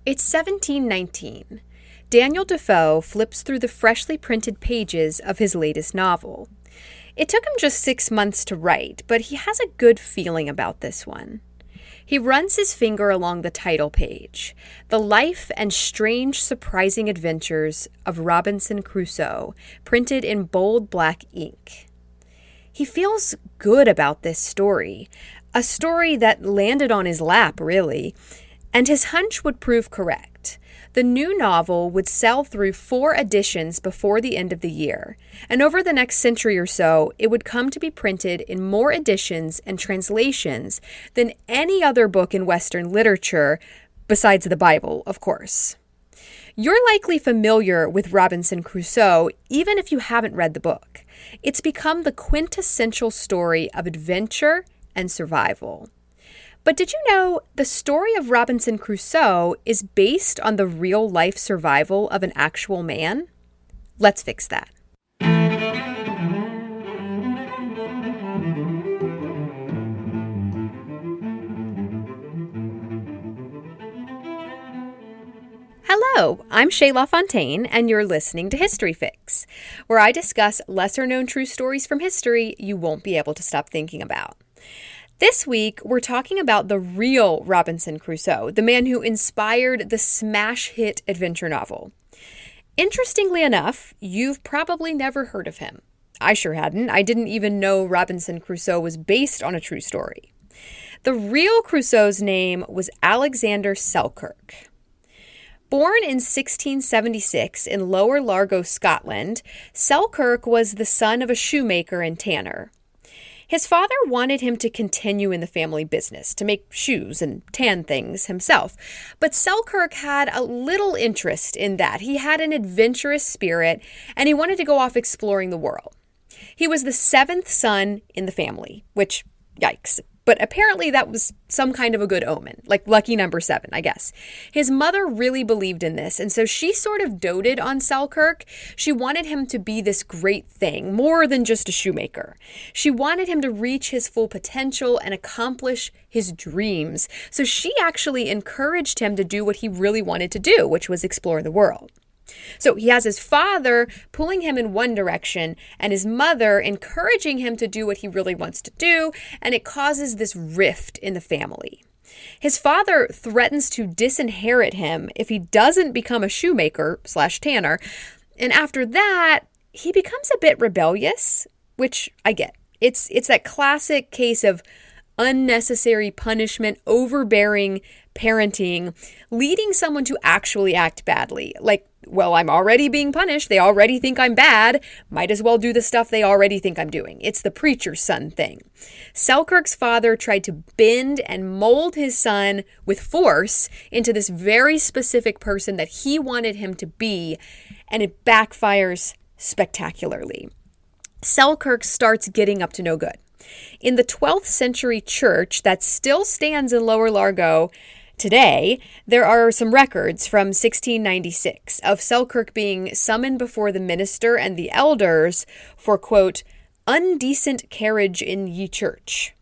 It's 1719. Daniel Defoe flips through the freshly printed pages of his latest novel. It took him just 6 months to write, but he has a good feeling about this one. He runs his finger along the title page, The Life and Strange Surprising Adventures of Robinson Crusoe, printed in bold black ink. He feels good about this story, a story that landed on his lap, really, and his hunch would prove correct. The new novel would sell through 4 editions before the end of the year, and over the next century or so, it would come to be printed in more editions and translations than any other book in Western literature, besides the Bible, of course. You're likely familiar with Robinson Crusoe, even if you haven't read the book. It's become the quintessential story of adventure and survival. But did you know the story of Robinson Crusoe is based on the real-life survival of an actual man? Let's fix that. Hello, I'm Shayla Fontaine, and you're listening to History Fix, where I discuss lesser-known true stories from history you won't be able to stop thinking about. This week, we're talking about the real Robinson Crusoe, the man who inspired the smash hit adventure novel. Interestingly enough, you've probably never heard of him. I sure hadn't. I didn't even know Robinson Crusoe was based on a true story. The real Crusoe's name was Alexander Selkirk. Born in 1676 in Lower Largo, Scotland, Selkirk was the son of a shoemaker and tanner. His father wanted him to continue in the family business, to make shoes and tan things himself. But Selkirk had a little interest in that. He had an adventurous spirit, and he wanted to go off exploring the world. He was the 7th son in the family, which, yikes. But apparently that was some kind of a good omen, like lucky number 7, I guess. His mother really believed in this, and so she sort of doted on Selkirk. She wanted him to be this great thing, more than just a shoemaker. She wanted him to reach his full potential and accomplish his dreams. So she actually encouraged him to do what he really wanted to do, which was explore the world. So he has his father pulling him in one direction and his mother encouraging him to do what he really wants to do, and it causes this rift in the family. His father threatens to disinherit him if he doesn't become a shoemaker/tanner, and after that, he becomes a bit rebellious, which I get. It's that classic case of unnecessary punishment, overbearing parenting, leading someone to actually act badly. Like, well, I'm already being punished. They already think I'm bad. Might as well do the stuff they already think I'm doing. It's the preacher's son thing. Selkirk's father tried to bend and mold his son with force into this very specific person that he wanted him to be, and it backfires spectacularly. Selkirk starts getting up to no good. In the 12th century church that still stands in Lower Largo today, there are some records from 1696 of Selkirk being summoned before the minister and the elders for, quote, undecent carriage in ye church.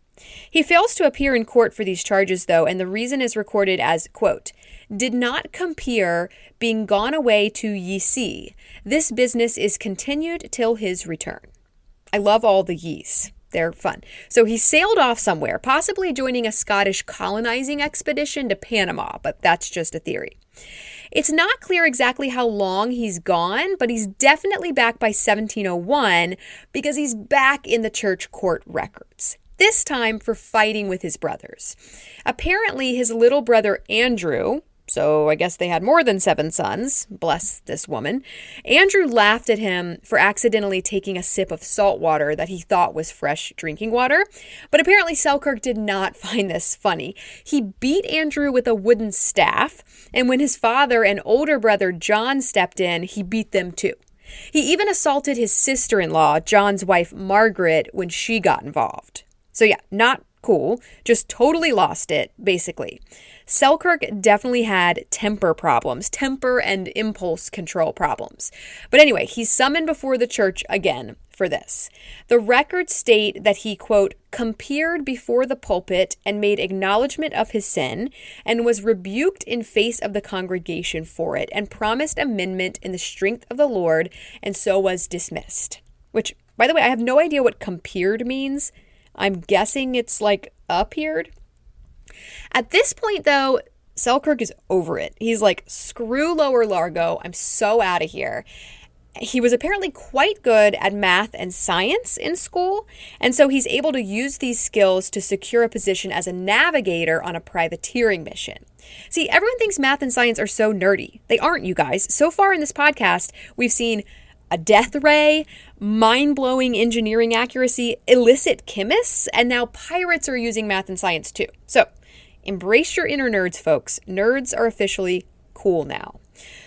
He fails to appear in court for these charges, though, and the reason is recorded as, quote, did not compere being gone away to ye sea. This business is continued till his return. I love all the ye's. They're fun. So he sailed off somewhere, possibly joining a Scottish colonizing expedition to Panama, but that's just a theory. It's not clear exactly how long he's gone, but he's definitely back by 1701 because he's back in the church court records, this time for fighting with his brothers. Apparently, his little brother Andrew, so I guess they had more than 7 sons, bless this woman, Andrew laughed at him for accidentally taking a sip of salt water that he thought was fresh drinking water. But apparently Selkirk did not find this funny. He beat Andrew with a wooden staff, and when his father and older brother John stepped in, he beat them too. He even assaulted his sister-in-law, John's wife Margaret, when she got involved. So yeah, not cool, just totally lost it, basically. Selkirk definitely had temper and impulse control problems. But anyway, he's summoned before the church again for this. The records state that he, quote, compeered before the pulpit and made acknowledgement of his sin and was rebuked in face of the congregation for it and promised amendment in the strength of the Lord and so was dismissed. Which, by the way, I have no idea what compeered means. I'm guessing it's like appeared. At this point, though, Selkirk is over it. He's like, screw Lower Largo. I'm so out of here. He was apparently quite good at math and science in school, and so he's able to use these skills to secure a position as a navigator on a privateering mission. See, everyone thinks math and science are so nerdy. They aren't, you guys. So far in this podcast, we've seen a death ray, mind-blowing engineering accuracy, illicit chemists, and now pirates are using math and science too. So, embrace your inner nerds, folks. Nerds are officially cool now.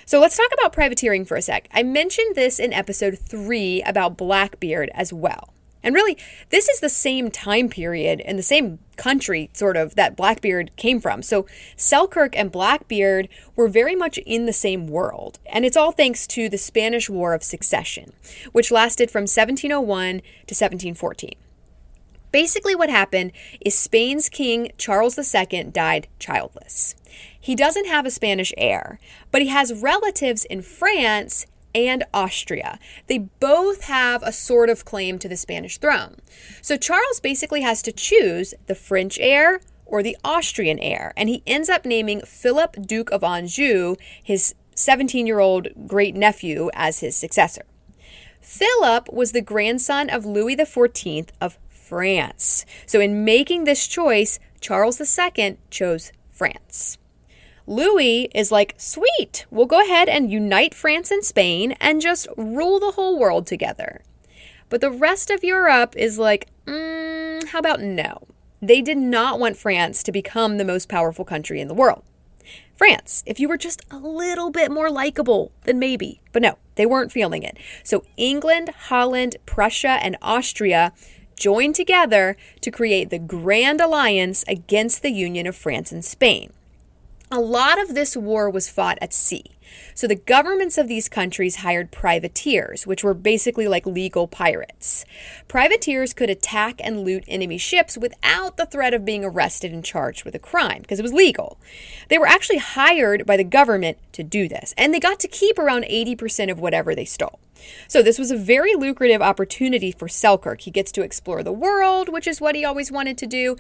So let's talk about privateering for a sec. I mentioned this in episode 3 about Blackbeard as well. And really, this is the same time period and the same country, sort of, that Blackbeard came from. So Selkirk and Blackbeard were very much in the same world. And it's all thanks to the Spanish War of Succession, which lasted from 1701 to 1714. Basically what happened is Spain's King Charles II died childless. He doesn't have a Spanish heir, but he has relatives in France and Austria. They both have a sort of claim to the Spanish throne. So Charles basically has to choose the French heir or the Austrian heir, and he ends up naming Philip, Duke of Anjou, his 17-year-old great-nephew, as his successor. Philip was the grandson of Louis XIV of France. So in making this choice, Charles II chose France. Louis is like, sweet, we'll go ahead and unite France and Spain and just rule the whole world together. But the rest of Europe is like, how about no? They did not want France to become the most powerful country in the world. France, if you were just a little bit more likable, then maybe. But no, they weren't feeling it. So England, Holland, Prussia, and Austria joined together to create the Grand Alliance against the union of France and Spain. A lot of this war was fought at sea. So the governments of these countries hired privateers, which were basically like legal pirates. Privateers could attack and loot enemy ships without the threat of being arrested and charged with a crime, because it was legal. They were actually hired by the government to do this, and they got to keep around 80% of whatever they stole. So this was a very lucrative opportunity for Selkirk. He gets to explore the world, which is what he always wanted to do,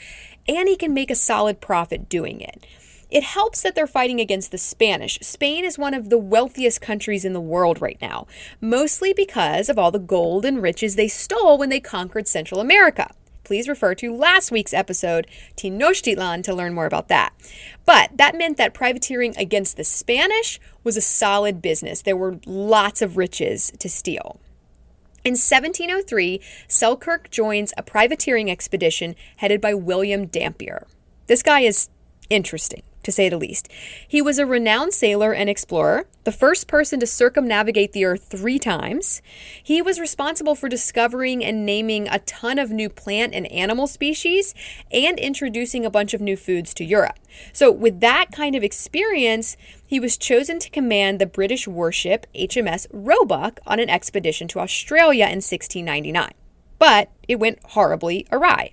and he can make a solid profit doing it. It helps that they're fighting against the Spanish. Spain is one of the wealthiest countries in the world right now, mostly because of all the gold and riches they stole when they conquered Central America. Please refer to last week's episode, Tenochtitlan, to learn more about that. But that meant that privateering against the Spanish was a solid business. There were lots of riches to steal. In 1703, Selkirk joins a privateering expedition headed by William Dampier. This guy is interesting, to say the least. He was a renowned sailor and explorer, the first person to circumnavigate the Earth 3 times. He was responsible for discovering and naming a ton of new plant and animal species and introducing a bunch of new foods to Europe. So with that kind of experience, he was chosen to command the British warship HMS Roebuck on an expedition to Australia in 1699. But it went horribly awry.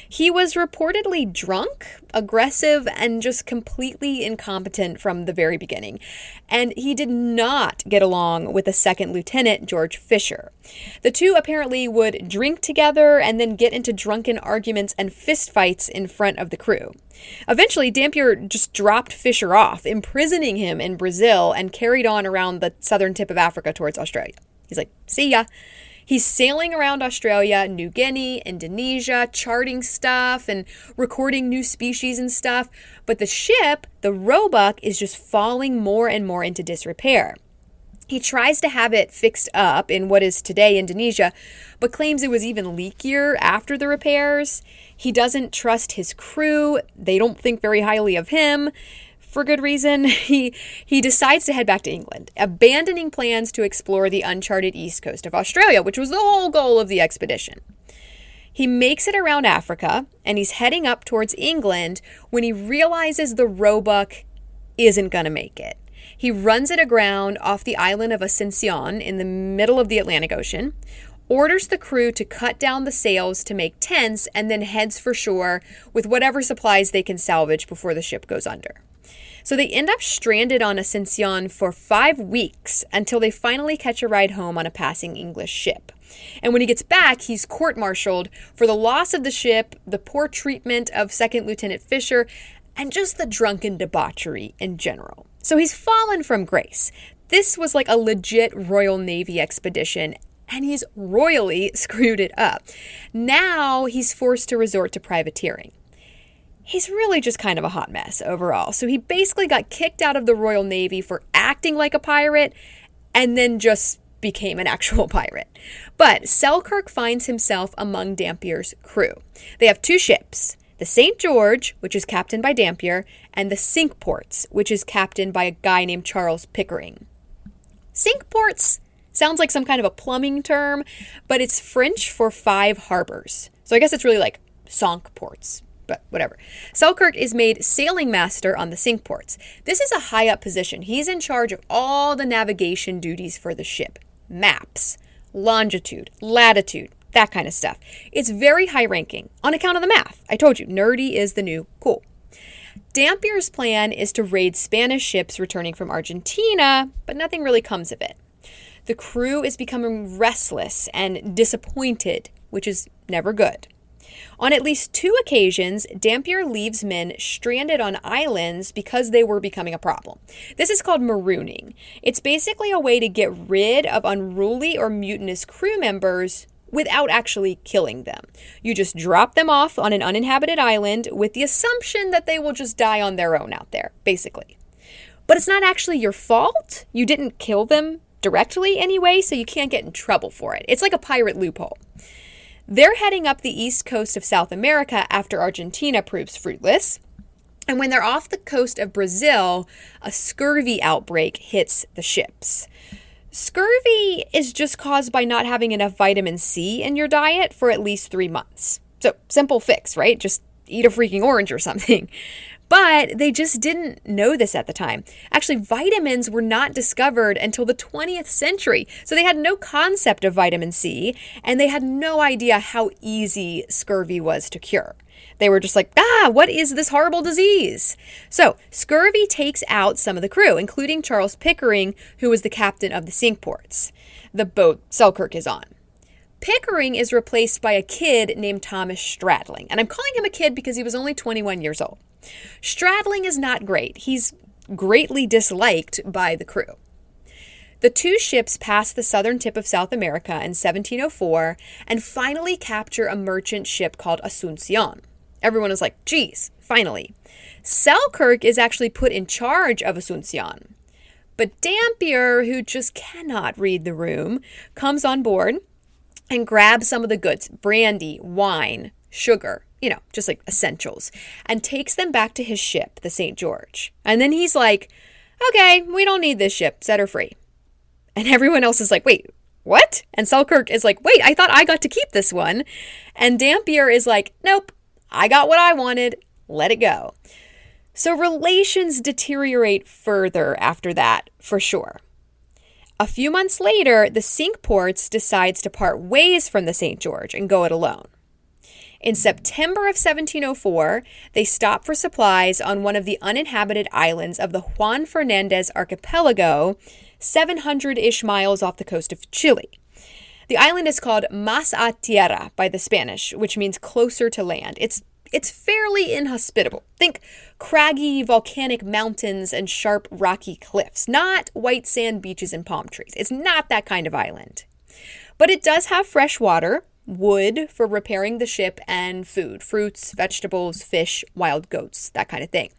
He was reportedly drunk, aggressive, and just completely incompetent from the very beginning. And he did not get along with the second lieutenant, George Fisher. The two apparently would drink together and then get into drunken arguments and fistfights in front of the crew. Eventually, Dampier just dropped Fisher off, imprisoning him in Brazil, and carried on around the southern tip of Africa towards Australia. He's like, see ya. He's sailing around Australia, New Guinea, Indonesia, charting stuff and recording new species and stuff. But the ship, the Roebuck, is just falling more and more into disrepair. He tries to have it fixed up in what is today Indonesia, but claims it was even leakier after the repairs. He doesn't trust his crew. They don't think very highly of him. For good reason. He decides to head back to England, abandoning plans to explore the uncharted east coast of Australia, which was the whole goal of the expedition. He makes it around Africa, and he's heading up towards England when he realizes the Roebuck isn't going to make it. He runs it aground off the island of Ascension in the middle of the Atlantic Ocean, orders the crew to cut down the sails to make tents, and then heads for shore with whatever supplies they can salvage before the ship goes under. So they end up stranded on Ascension for 5 weeks until they finally catch a ride home on a passing English ship. And when he gets back, he's court-martialed for the loss of the ship, the poor treatment of Second Lieutenant Fisher, and just the drunken debauchery in general. So he's fallen from grace. This was like a legit Royal Navy expedition, and he's royally screwed it up. Now he's forced to resort to privateering. He's really just kind of a hot mess overall. So he basically got kicked out of the Royal Navy for acting like a pirate, and then just became an actual pirate. But Selkirk finds himself among Dampier's crew. They have 2 ships, the St. George, which is captained by Dampier, and the Cinque Ports, which is captained by a guy named Charles Pickering. Cinque Ports sounds like some kind of a plumbing term, but it's French for 5 harbors. So I guess it's really like Cinque Ports, but whatever. Selkirk is made sailing master on the Cinque Ports. This is a high up position. He's in charge of all the navigation duties for the ship. Maps, longitude, latitude, that kind of stuff. It's very high ranking on account of the math. I told you, nerdy is the new cool. Dampier's plan is to raid Spanish ships returning from Argentina, but nothing really comes of it. The crew is becoming restless and disappointed, which is never good. On at least 2 occasions, Dampier leaves men stranded on islands because they were becoming a problem. This is called marooning. It's basically a way to get rid of unruly or mutinous crew members without actually killing them. You just drop them off on an uninhabited island with the assumption that they will just die on their own out there, basically. But it's not actually your fault. You didn't kill them directly anyway, so you can't get in trouble for it. It's like a pirate loophole. They're heading up the east coast of South America after Argentina proves fruitless. And when they're off the coast of Brazil, a scurvy outbreak hits the ships. Scurvy is just caused by not having enough vitamin C in your diet for at least 3 months. So simple fix, right? Just eat a freaking orange or something. But they just didn't know this at the time. Actually, vitamins were not discovered until the 20th century. So they had no concept of vitamin C, and they had no idea how easy scurvy was to cure. They were just like, what is this horrible disease? So scurvy takes out some of the crew, including Charles Pickering, who was the captain of the Cinque Ports, the boat Selkirk is on. Pickering is replaced by a kid named Thomas Stradling. And I'm calling him a kid because he was only 21 years old. Stradling is not great. He's greatly disliked by the crew. The 2 ships pass the southern tip of South America in 1704 and finally capture a merchant ship called Asuncion. Everyone is like, geez, finally. Selkirk is actually put in charge of Asuncion. But Dampier, who just cannot read the room, comes on board and grabs some of the goods, brandy, wine, sugar, just like essentials, and takes them back to his ship, the St. George. And then he's like, okay, we don't need this ship, set her free. And everyone else is like, wait, what? And Selkirk is like, wait, I thought I got to keep this one. And Dampier is like, nope, I got what I wanted, let it go. So relations deteriorate further after that, for sure. A few months later, the Cinque Ports decides to part ways from the St. George and go it alone. In September of 1704, they stop for supplies on one of the uninhabited islands of the Juan Fernandez archipelago, 700-ish miles off the coast of Chile. The island is called Más a Tierra by the Spanish, which means closer to land. It's fairly inhospitable. Think craggy volcanic mountains and sharp rocky cliffs, not white sand beaches and palm trees. It's not that kind of island. But it does have fresh water, wood for repairing the ship, and food, fruits, vegetables, fish, wild goats, that kind of thing.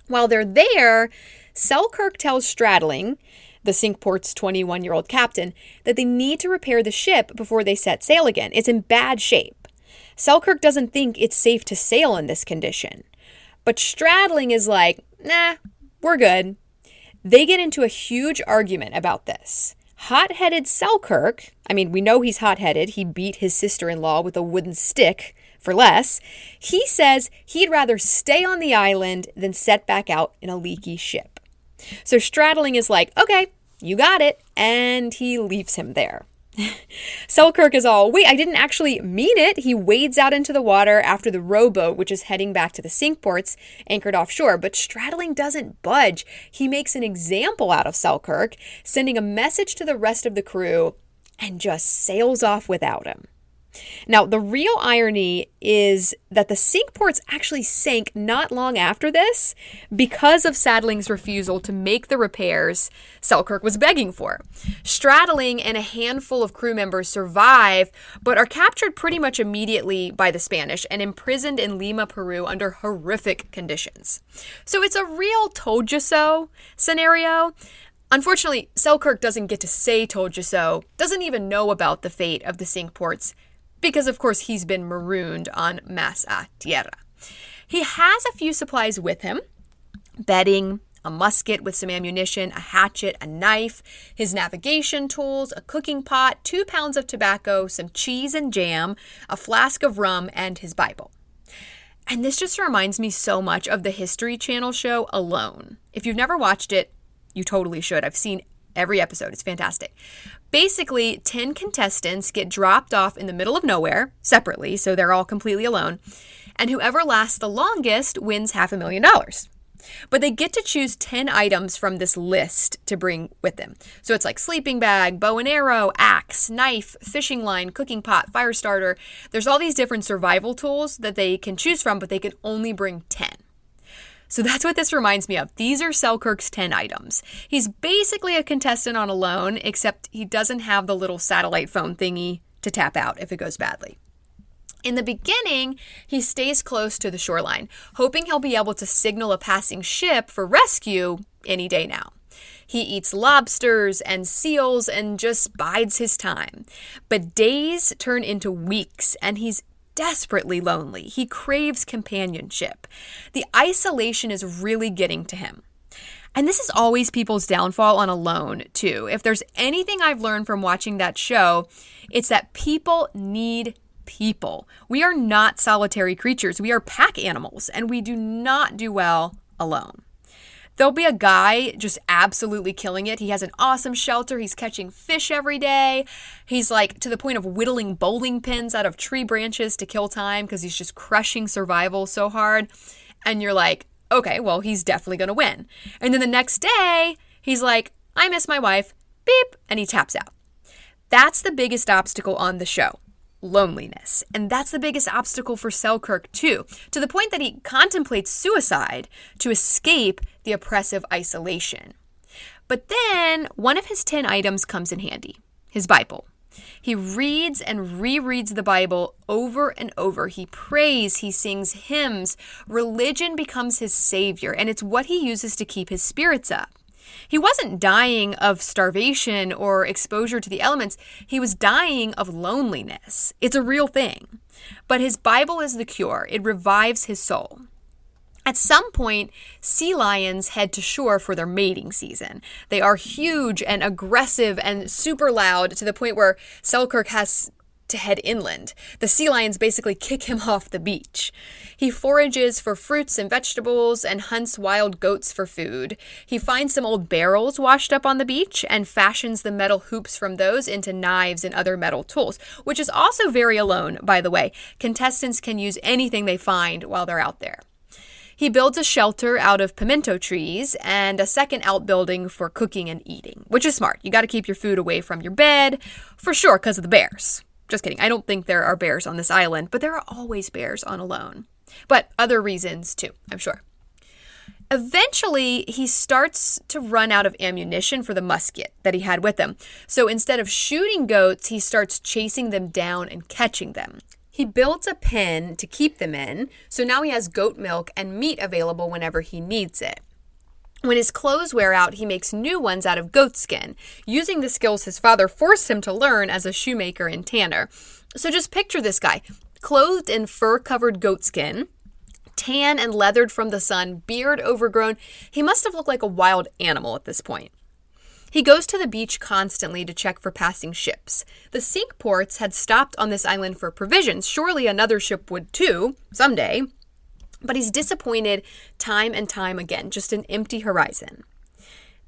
While they're there, Selkirk tells Stradling, the Cinque Ports' 21-year-old captain, that they need to repair the ship before they set sail again. It's in bad shape. Selkirk doesn't think it's safe to sail in this condition. But Stradling is like, nah, we're good. They get into a huge argument about this. hot-headed Selkirk, I mean, we know he's hot-headed. He beat his sister-in-law with a wooden stick for less. He says he'd rather stay on the island than set back out in a leaky ship. So Stradling is like, okay, you got it, and he leaves him there. Selkirk is all, wait, I didn't actually mean it. He wades out into the water after the rowboat, which is heading back to the sink ports, anchored offshore. But Stradling doesn't budge. He makes an example out of Selkirk, sending a message to the rest of the crew, and just sails off without him. Now, the real irony is that the sink ports actually sank not long after this because of Stradling's refusal to make the repairs Selkirk was begging for. Stradling and a handful of crew members survive, but are captured pretty much immediately by the Spanish and imprisoned in Lima, Peru under horrific conditions. So it's a real told you so scenario. Unfortunately, Selkirk doesn't get to say told you so, doesn't even know about the fate of the sink ports, because of course he's been marooned on Mas a Tierra. He has a few supplies with him: bedding, a musket with some ammunition, a hatchet, a knife, his navigation tools, a cooking pot, 2 pounds of tobacco, some cheese and jam, a flask of rum, and his Bible. And this just reminds me so much of the History Channel show Alone. If you've never watched it, you totally should. I've seen every episode. It's fantastic. Basically, 10 contestants get dropped off in the middle of nowhere, separately, so they're all completely alone, and whoever lasts the longest wins $500,000. But they get to choose 10 items from this list to bring with them. So it's like sleeping bag, bow and arrow, axe, knife, fishing line, cooking pot, fire starter. There's all these different survival tools that they can choose from, but they can only bring 10. So that's what this reminds me of. These are Selkirk's 10 items. He's basically a contestant on Alone, except he doesn't have the little satellite phone thingy to tap out if it goes badly. In the beginning, he stays close to the shoreline, hoping he'll be able to signal a passing ship for rescue any day now. He eats lobsters and seals and just bides his time. But days turn into weeks, and he's desperately lonely. He craves companionship. The isolation is really getting to him. And this is always people's downfall on Alone, too. If there's anything I've learned from watching that show, it's that people need people. We are not solitary creatures. We are pack animals, and we do not do well alone. There'll be a guy just absolutely killing it. He has an awesome shelter. He's catching fish every day. He's like to the point of whittling bowling pins out of tree branches to kill time because he's just crushing survival so hard. And you're like, okay, well, he's definitely going to win. And then the next day, he's like, I miss my wife, beep, and he taps out. That's the biggest obstacle on the show. Loneliness. And that's the biggest obstacle for Selkirk too, to the point that he contemplates suicide to escape the oppressive isolation. But then one of his 10 items comes in handy, his Bible. He reads and rereads the Bible over and over. He prays, he sings hymns. Religion becomes his savior, and it's what he uses to keep his spirits up. He wasn't dying of starvation or exposure to the elements. He was dying of loneliness. It's a real thing. But his Bible is the cure. It revives his soul. At some point, sea lions head to shore for their mating season. They are huge and aggressive and super loud to the point where Selkirk has to head inland. The sea lions basically kick him off the beach. He forages for fruits and vegetables and hunts wild goats for food. He finds some old barrels washed up on the beach and fashions the metal hoops from those into knives and other metal tools, which is also very Alone, by the way. Contestants can use anything they find while they're out there. He builds a shelter out of pimento trees and a second outbuilding for cooking and eating, which is smart. You got to keep your food away from your bed, for sure, because of the bears. Just kidding. I don't think there are bears on this island, but there are always bears on Alone. But other reasons too, I'm sure. Eventually, he starts to run out of ammunition for the musket that he had with him. So instead of shooting goats, he starts chasing them down and catching them. He builds a pen to keep them in, so now he has goat milk and meat available whenever he needs it. When his clothes wear out, he makes new ones out of goat skin, using the skills his father forced him to learn as a shoemaker and tanner. So just picture this guy, clothed in fur-covered goat skin, tan and leathered from the sun, beard overgrown. He must have looked like a wild animal at this point. He goes to the beach constantly to check for passing ships. The Cinque Ports had stopped on this island for provisions. Surely another ship would too, someday. But he's disappointed time and time again, just an empty horizon.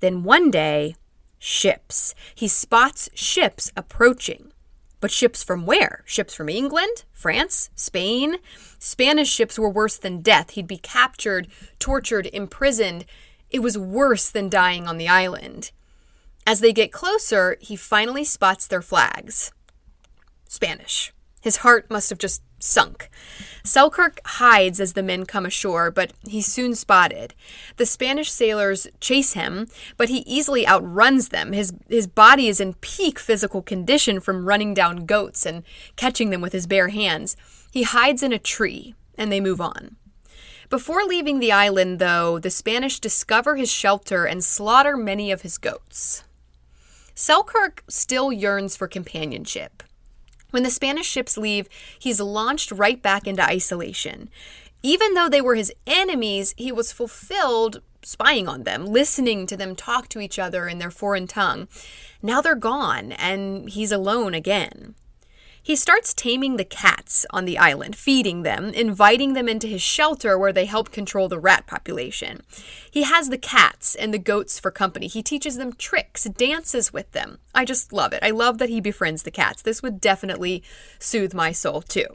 Then one day, ships. He spots ships approaching. But ships from where? Ships from England? France? Spain? Spanish ships were worse than death. He'd be captured, tortured, imprisoned. It was worse than dying on the island. As they get closer, he finally spots their flags. Spanish. His heart must have just sunk. Selkirk hides as the men come ashore, but he's soon spotted. The Spanish sailors chase him, but he easily outruns them. His body is in peak physical condition from running down goats and catching them with his bare hands. He hides in a tree, and they move on. Before leaving the island, though, the Spanish discover his shelter and slaughter many of his goats. Selkirk still yearns for companionship. When the Spanish ships leave, he's launched right back into isolation. Even though they were his enemies, he was fulfilled spying on them, listening to them talk to each other in their foreign tongue. Now they're gone, and he's alone again. He starts taming the cats on the island, feeding them, inviting them into his shelter where they help control the rat population. He has the cats and the goats for company. He teaches them tricks, dances with them. I just love it. I love that he befriends the cats. This would definitely soothe my soul too.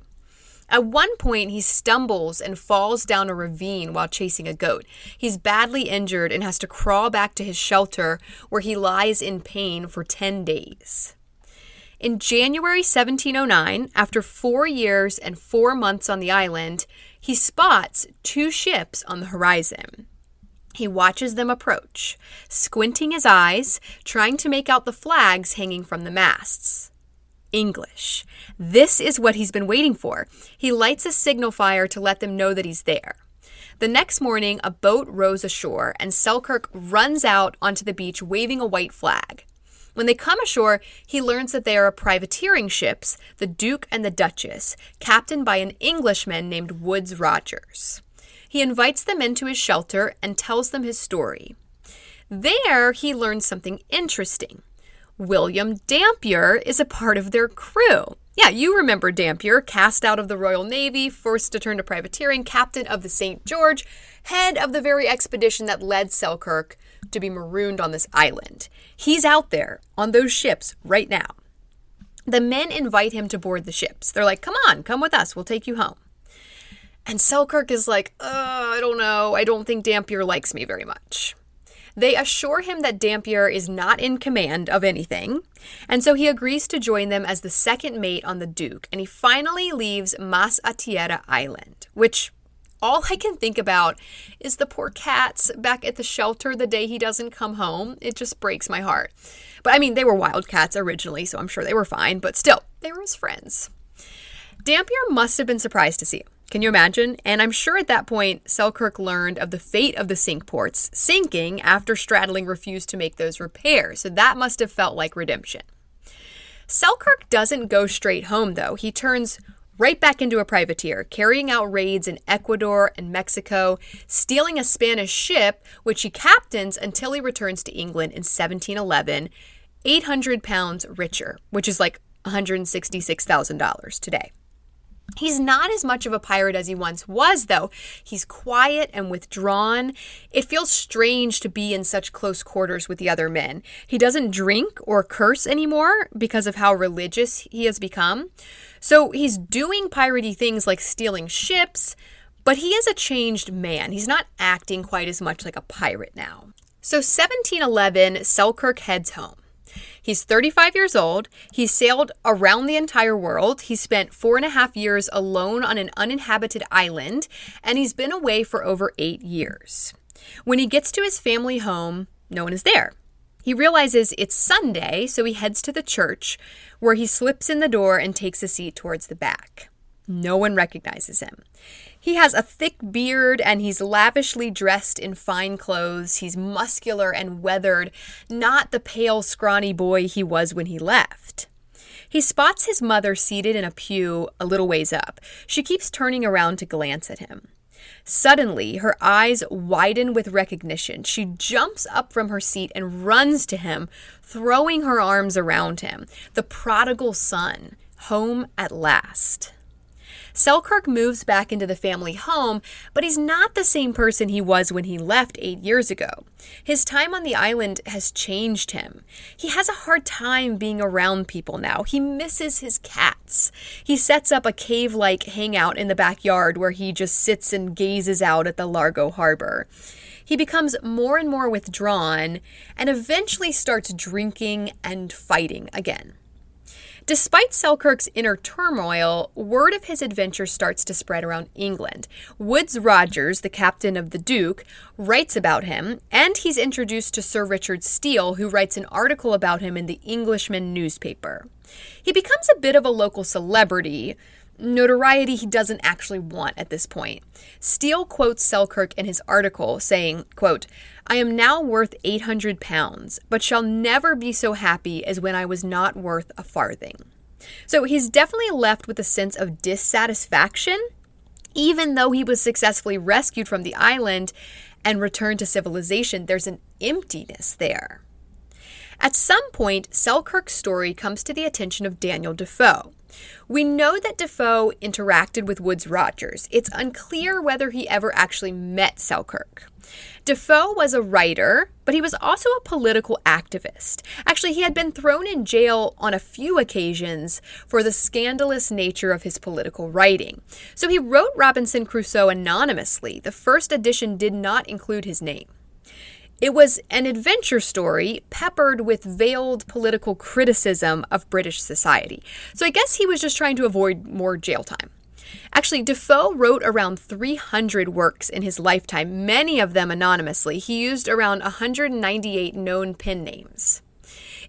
At one point, he stumbles and falls down a ravine while chasing a goat. He's badly injured and has to crawl back to his shelter where he lies in pain for 10 days. In January 1709, after 4 years and 4 months on the island, he spots 2 ships on the horizon. He watches them approach, squinting his eyes, trying to make out the flags hanging from the masts. English. This is what he's been waiting for. He lights a signal fire to let them know that he's there. The next morning, a boat rows ashore, and Selkirk runs out onto the beach waving a white flag. When they come ashore, he learns that they are privateering ships, the Duke and the Duchess, captained by an Englishman named Woodes Rogers. He invites them into his shelter and tells them his story. There, he learns something interesting. William Dampier is a part of their crew. Yeah, you remember Dampier, cast out of the Royal Navy, forced to turn to privateering, captain of the St. George, head of the very expedition that led Selkirk to be marooned on this island. He's out there on those ships right now. The men invite him to board the ships. They're like, come on, come with us. We'll take you home. And Selkirk is like, I don't know. I don't think Dampier likes me very much. They assure him that Dampier is not in command of anything, and so he agrees to join them as the second mate on the Duke, and he finally leaves Mas Atiera Island, which all I can think about is the poor cats back at the shelter the day he doesn't come home. It just breaks my heart. But I mean, they were wild cats originally, so I'm sure they were fine, but still, they were his friends. Dampier must have been surprised to see him. Can you imagine? And I'm sure at that point, Selkirk learned of the fate of the Cinque Ports sinking after Stradling refused to make those repairs. So that must have felt like redemption. Selkirk doesn't go straight home, though. He turns right back into a privateer, carrying out raids in Ecuador and Mexico, stealing a Spanish ship, which he captains until he returns to England in 1711, 800 pounds richer, which is like $166,000 today. He's not as much of a pirate as he once was, though. He's quiet and withdrawn. It feels strange to be in such close quarters with the other men. He doesn't drink or curse anymore because of how religious he has become. So he's doing piratey things like stealing ships, but he is a changed man. He's not acting quite as much like a pirate now. So 1711, Selkirk heads home. He's 35 years old. He's sailed around the entire world. He spent 4.5 years alone on an uninhabited island, and he's been away for over 8 years. When he gets to his family home, no one is there. He realizes it's Sunday, so he heads to the church, where he slips in the door and takes a seat towards the back. No one recognizes him. He has a thick beard and he's lavishly dressed in fine clothes. He's muscular and weathered, not the pale, scrawny boy he was when he left. He spots his mother seated in a pew a little ways up. She keeps turning around to glance at him. Suddenly, her eyes widen with recognition. She jumps up from her seat and runs to him, throwing her arms around him. The prodigal son, home at last. Selkirk moves back into the family home, but he's not the same person he was when he left 8 years ago. His time on the island has changed him. He has a hard time being around people now. He misses his cats. He sets up a cave-like hangout in the backyard where he just sits and gazes out at the Largo Harbor. He becomes more and more withdrawn and eventually starts drinking and fighting again. Despite Selkirk's inner turmoil, word of his adventure starts to spread around England. Woodes Rogers, the captain of the Duke, writes about him, and he's introduced to Sir Richard Steele, who writes an article about him in the Englishman newspaper. He becomes a bit of a local celebrity, notoriety he doesn't actually want at this point. Steele quotes Selkirk in his article saying, quote, "I am now worth 800 pounds, but shall never be so happy as when I was not worth a farthing." So he's definitely left with a sense of dissatisfaction, even though he was successfully rescued from the island and returned to civilization. There's an emptiness there. At some point, Selkirk's story comes to the attention of Daniel Defoe. We know that Defoe interacted with Woodes Rogers. It's unclear whether he ever actually met Selkirk. Defoe was a writer, but he was also a political activist. Actually, he had been thrown in jail on a few occasions for the scandalous nature of his political writing. So he wrote Robinson Crusoe anonymously. The first edition did not include his name. It was an adventure story peppered with veiled political criticism of British society. So I guess he was just trying to avoid more jail time. Actually, Defoe wrote around 300 works in his lifetime, many of them anonymously. He used around 198 known pen names.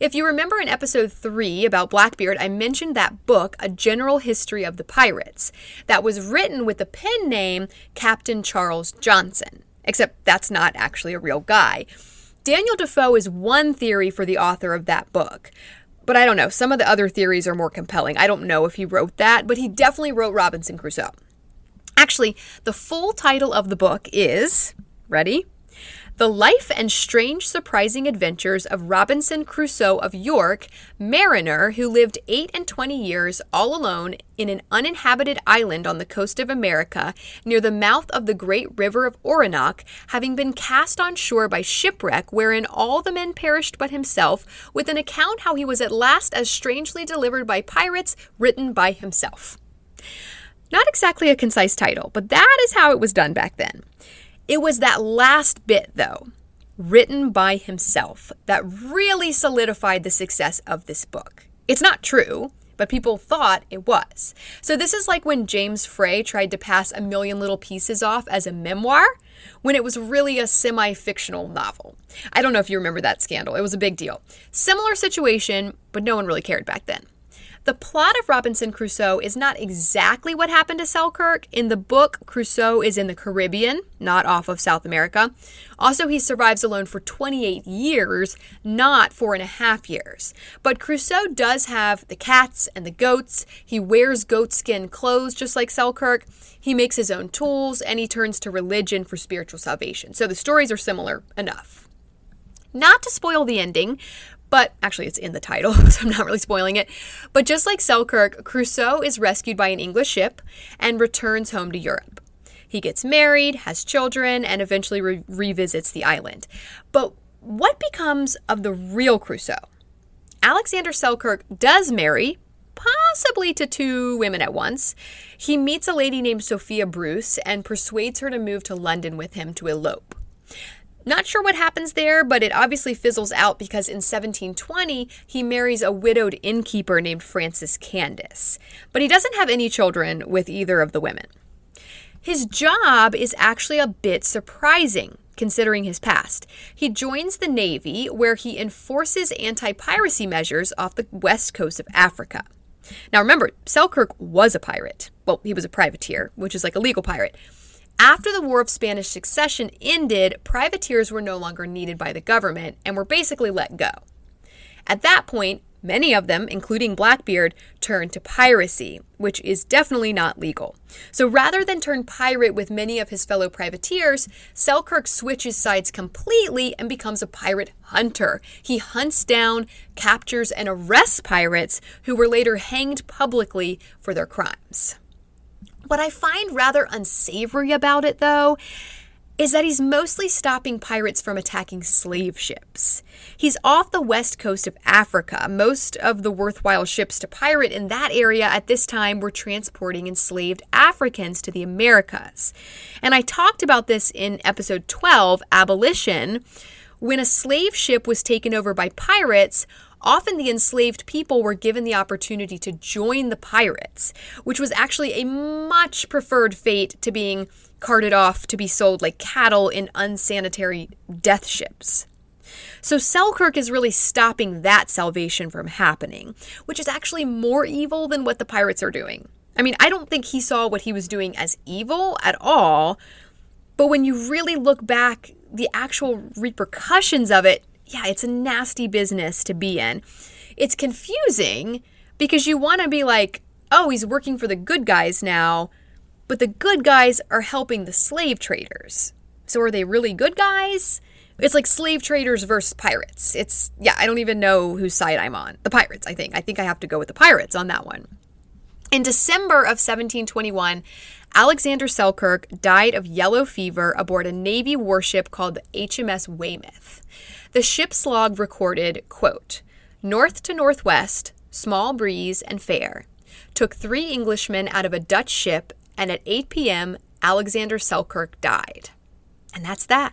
If you remember in episode 3 about Blackbeard, I mentioned that book, A General History of the Pirates, that was written with the pen name Captain Charles Johnson. Except that's not actually a real guy. Daniel Defoe is one theory for the author of that book. But I don't know, some of the other theories are more compelling. I don't know if he wrote that, but he definitely wrote Robinson Crusoe. Actually, the full title of the book is, ready? The Life and Strange Surprising Adventures of Robinson Crusoe of York, mariner who lived 28 years all alone in an uninhabited island on the coast of America near the mouth of the great river of Orinoco, having been cast on shore by shipwreck wherein all the men perished but himself, with an account how he was at last as strangely delivered by pirates, written by himself. Not exactly a concise title, but that is how it was done back then. It was that last bit, though, written by himself, that really solidified the success of this book. It's not true, but people thought it was. So this is like when James Frey tried to pass A Million Little Pieces off as a memoir, when it was really a semi-fictional novel. I don't know if you remember that scandal. It was a big deal. Similar situation, but no one really cared back then. The plot of Robinson Crusoe is not exactly what happened to Selkirk. In the book, Crusoe is in the Caribbean, not off of South America. Also, he survives alone for 28 years, not 4.5 years. But Crusoe does have the cats and the goats. He wears goatskin clothes just like Selkirk. He makes his own tools, and he turns to religion for spiritual salvation. So the stories are similar enough. Not to spoil the ending, but actually it's in the title, so I'm not really spoiling it. But just like Selkirk, Crusoe is rescued by an English ship and returns home to Europe. He gets married, has children, and eventually revisits the island. But what becomes of the real Crusoe? Alexander Selkirk does marry, possibly to 2 women at once. He meets a lady named Sophia Bruce and persuades her to move to London with him to elope. Not sure what happens there, but it obviously fizzles out because in 1720, he marries a widowed innkeeper named Frances Candace. But he doesn't have any children with either of the women. His job is actually a bit surprising, considering his past. He joins the Navy, where he enforces anti-piracy measures off the west coast of Africa. Now remember, Selkirk was a pirate. Well, he was a privateer, which is like a legal pirate. After the War of Spanish Succession ended, privateers were no longer needed by the government and were basically let go. At that point, Many of them, including Blackbeard, turned to piracy, which is definitely not legal. So rather than turn pirate with many of his fellow privateers, Selkirk switches sides completely and becomes a pirate hunter. He hunts down, captures, and arrests pirates who were later hanged publicly for their crimes. What I find rather unsavory about it, though, is that he's mostly stopping pirates from attacking slave ships. He's off the west coast of Africa. Most of the worthwhile ships to pirate in that area at this time were transporting enslaved Africans to the Americas. And I talked about this in episode 12, Abolition. When a slave ship was taken over by pirates, often the enslaved people were given the opportunity to join the pirates, which was actually a much preferred fate to being carted off to be sold like cattle in unsanitary death ships. So Selkirk is really stopping that salvation from happening, which is actually more evil than what the pirates are doing. I mean, I don't think he saw what he was doing as evil at all, but when you really look back, the actual repercussions of it, yeah, it's a nasty business to be in. It's confusing because you want to be like, oh, he's working for the good guys now, but the good guys are helping the slave traders. So are they really good guys? It's like slave traders versus pirates. I don't even know whose side I'm on. The pirates, I think. I think I have to go with the pirates on that one. In December of 1721, Alexander Selkirk died of yellow fever aboard a Navy warship called the HMS Weymouth. The ship's log recorded, quote, "North to northwest, small breeze and fair. Took 3 Englishmen out of a Dutch ship, and at 8 p.m., Alexander Selkirk died." And that's that.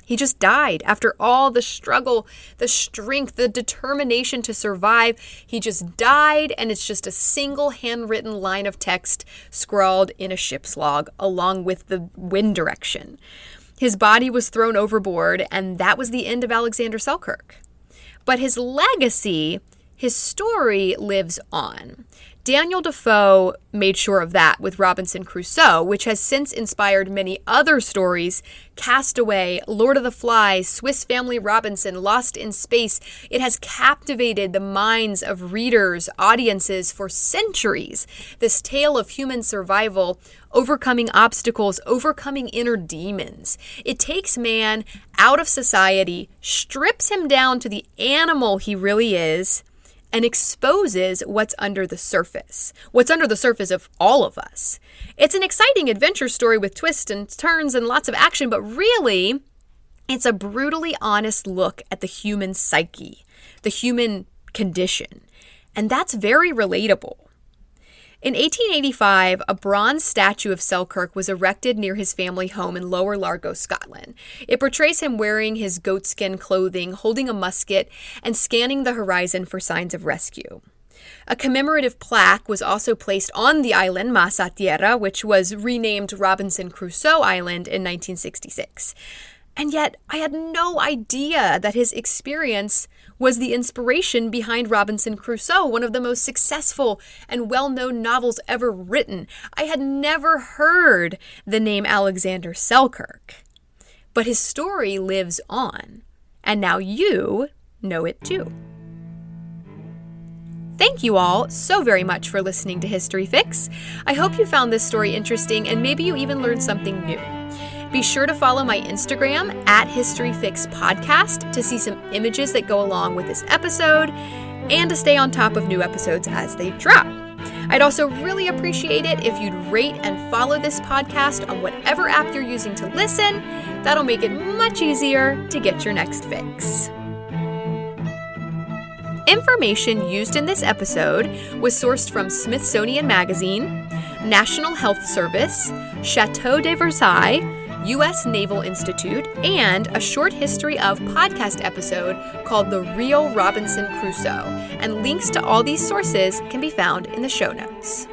He just died after all the struggle, the strength, the determination to survive. He just died, and it's just a single handwritten line of text scrawled in a ship's log along with the wind direction. His body was thrown overboard, and that was the end of Alexander Selkirk. But his legacy, his story lives on. Daniel Defoe made sure of that with Robinson Crusoe, which has since inspired many other stories: Castaway, Lord of the Flies, Swiss Family Robinson, Lost in Space. It has captivated the minds of readers, audiences for centuries. This tale of human survival, overcoming obstacles, overcoming inner demons. It takes man out of society, strips him down to the animal he really is, and exposes what's under the surface of all of us. It's an exciting adventure story with twists and turns and lots of action, but really, it's a brutally honest look at the human psyche, the human condition, and that's very relatable. In 1885, a bronze statue of Selkirk was erected near his family home in Lower Largo, Scotland. It portrays him wearing his goatskin clothing, holding a musket, and scanning the horizon for signs of rescue. A commemorative plaque was also placed on the island, Masa Tierra, which was renamed Robinson Crusoe Island in 1966. And yet, I had no idea that his experience was the inspiration behind Robinson Crusoe, one of the most successful and well-known novels ever written. I had never heard the name Alexander Selkirk. But his story lives on, and now you know it too. Thank you all so very much for listening to History Fix. I hope you found this story interesting and maybe you even learned something new. Be sure to follow my Instagram @HistoryFixPodcast to see some images that go along with this episode and to stay on top of new episodes as they drop. I'd also really appreciate it if you'd rate and follow this podcast on whatever app you're using to listen. That'll make it much easier to get your next fix. Information used in this episode was sourced from Smithsonian Magazine, National Health Service, Chateau de Versailles, U.S. Naval Institute, and a short history of podcast episode called The Real Robinson Crusoe. And links to all these sources can be found in the show notes.